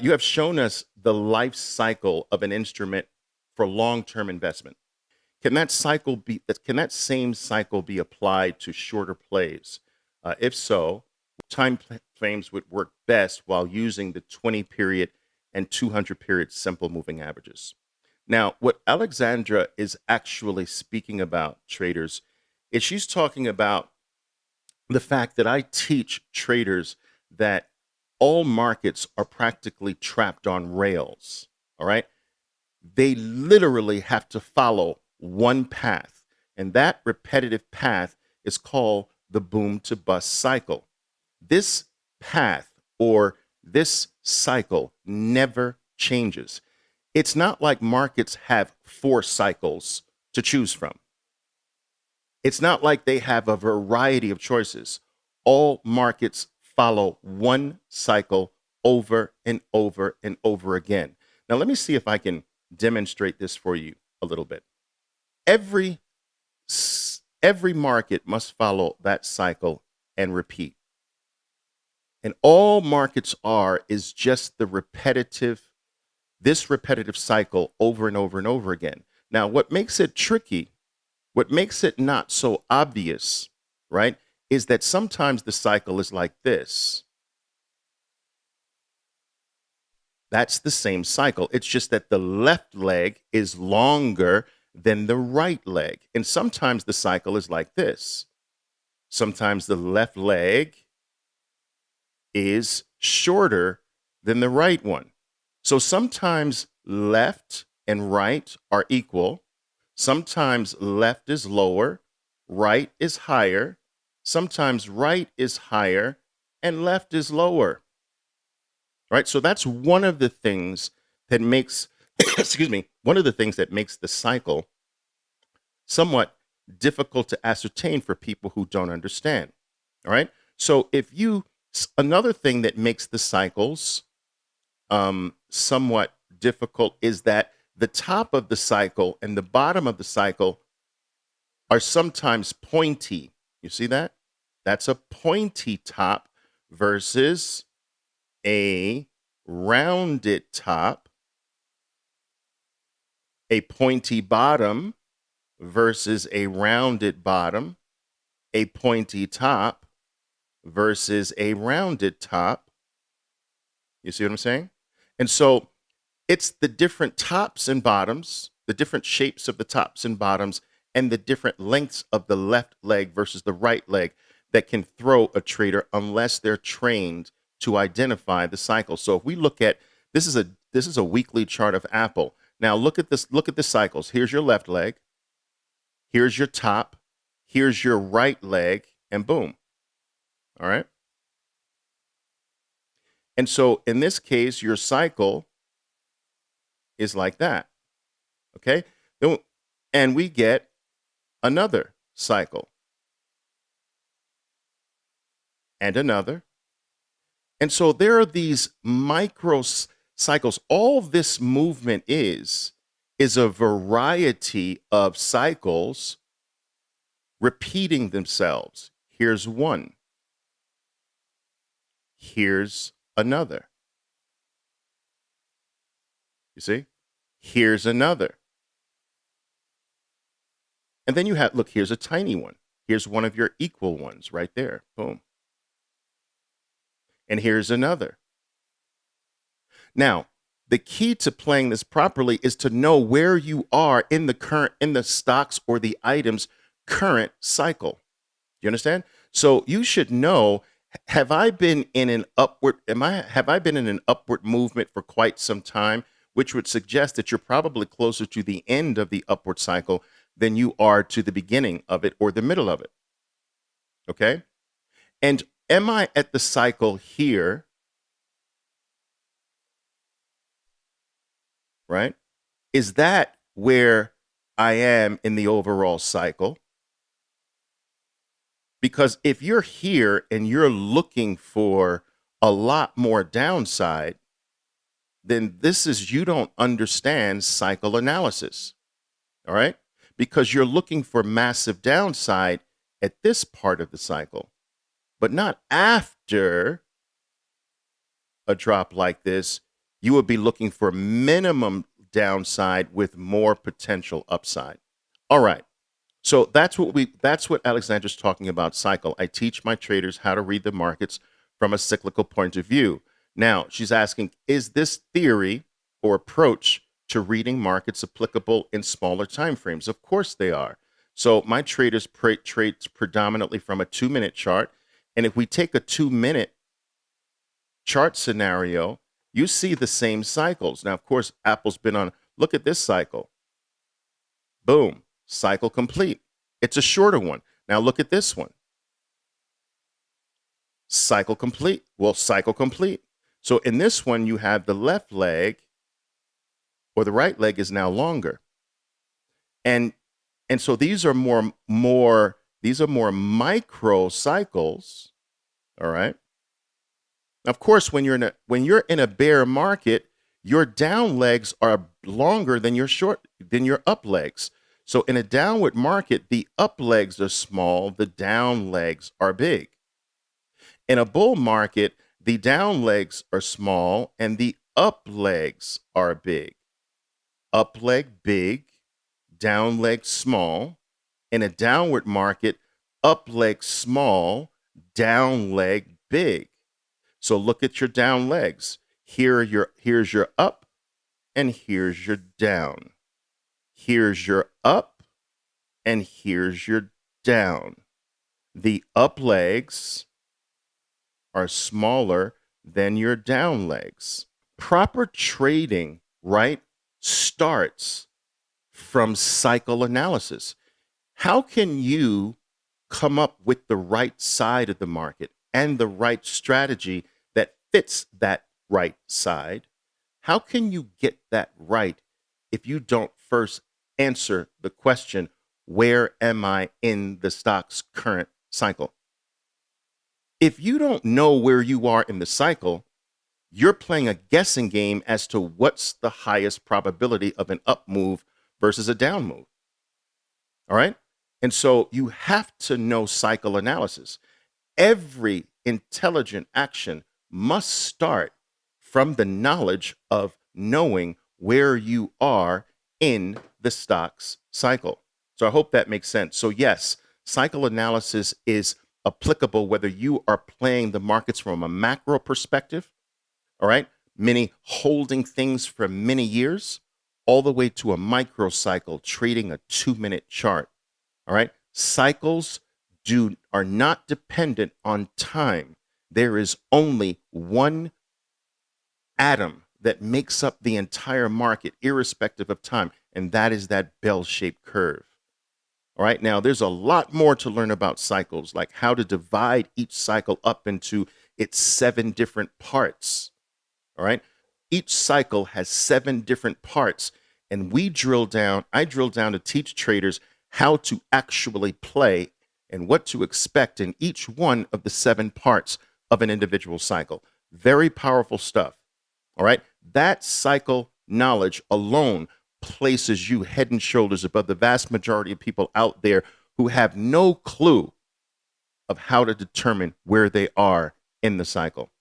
You have shown us the life cycle of an instrument for long-term investment. Can that same cycle be applied to shorter plays? If so, time frames would work best while using the 20 period and 200 period simple moving averages. Now, what Alexandra is actually speaking about, traders, is she's talking about the fact that I teach traders that all markets are practically trapped on rails. All right. They literally have to follow one path. And that repetitive path is called the boom to bust cycle. This path or this cycle never changes. It's not like markets have 4 cycles to choose from. It's not like they have a variety of choices. All markets follow one cycle over and over and over again. Now, let me see if I can demonstrate this for you a little bit. Every market must follow that cycle and repeat. And all markets are is just this repetitive cycle over and over and over again. Now, what makes it tricky, what makes it not so obvious, right, is that sometimes the cycle is like this. That's the same cycle. It's just that the left leg is longer than the right leg. And sometimes the cycle is like this. Sometimes the left leg is shorter than the right one. So sometimes left and right are equal. Sometimes left is lower, right is higher. Sometimes right is higher and left is lower. Right? So that's one of the things that makes, excuse me, one of the things that makes the cycle somewhat difficult to ascertain for people who don't understand. All right. So another thing that makes the cycles somewhat difficult is that the top of the cycle and the bottom of the cycle are sometimes pointy. You see that? That's a pointy top versus a rounded top, a pointy bottom versus a rounded bottom, a pointy top versus a rounded top. You see what I'm saying? And so it's the different tops and bottoms, the different shapes of the tops and bottoms, and the different lengths of the left leg versus the right leg that can throw a trader unless they're trained to identify the cycle. So if we look at this is a weekly chart of Apple. Now look at this, look at the cycles. Here's your left leg, here's your top, here's your right leg, and boom. All right. And so in this case, your cycle is like that. Okay. And we get another cycle and another. And so there are these micro cycles. All this movement is a variety of cycles repeating themselves. Here's one. Here's another. You see? Here's another. And then you have, look, here's a tiny one. Here's one of your equal ones right there. Boom. And here's another. Now, the key to playing this properly is to know where you are in the stocks or the item's current cycle. You understand? So you should know, have I been in an upward movement for quite some time, which would suggest that you're probably closer to the end of the upward cycle than you are to the beginning of it or the middle of it. Okay? And am I at the cycle here? Right? Is that where I am in the overall cycle? Because if you're here and you're looking for a lot more downside, then you don't understand cycle analysis. All right? Because you're looking for massive downside at this part of the cycle, but not after a drop like this. you would be looking for minimum downside with more potential upside. All right. So that's what Alexandra's talking about cycle. I teach my traders how to read the markets from a cyclical point of view. Now, she's asking, is this theory or approach to reading markets applicable in smaller time frames? Of course they are. So my traders trade predominantly from a 2-minute chart. And if we take a 2-minute chart scenario, you see the same cycles. Now, of course, Apple's been on, look at this cycle. Boom, cycle complete. It's a shorter one. Now look at this one. Cycle complete. Well, cycle complete. So in this one, you have the left leg or the right leg is now longer. And so these are more micro cycles. All right. Of course, when you're in a bear market, your down legs are longer than your up legs. So in a downward market, the up legs are small, the down legs are big. In a bull market, the down legs are small and the up legs are big. Up leg big, down leg small. In a downward market, up leg small, down leg big. So look at your down legs. Here's your up and here's your down. Here's your up and here's your down. The up legs are smaller than your down legs. Proper trading, right, starts from cycle analysis. How can you come up with the right side of the market and the right strategy that fits that right side? How can you get that right if you don't first answer the question, where am I in the stock's current cycle? If you don't know where you are in the cycle, you're playing a guessing game as to what's the highest probability of an up move versus a down move. All right? And so you have to know cycle analysis. Every intelligent action must start from the knowledge of knowing where you are in the stock's cycle. So I hope that makes sense. So yes, cycle analysis is applicable whether you are playing the markets from a macro perspective, all right, meaning holding things for many years, all the way to a micro cycle, trading a 2-minute chart. All right, cycles are not dependent on time. There is only one atom that makes up the entire market, irrespective of time, and that is that bell-shaped curve. All right, now there's a lot more to learn about cycles, like how to divide each cycle up into its 7 different parts. All right, each cycle has 7 different parts, and I drill down to teach traders how to actually play and what to expect in each one of the 7 parts of an individual cycle. Very powerful stuff. All right, that cycle knowledge alone places you head and shoulders above the vast majority of people out there who have no clue of how to determine where they are in the cycle.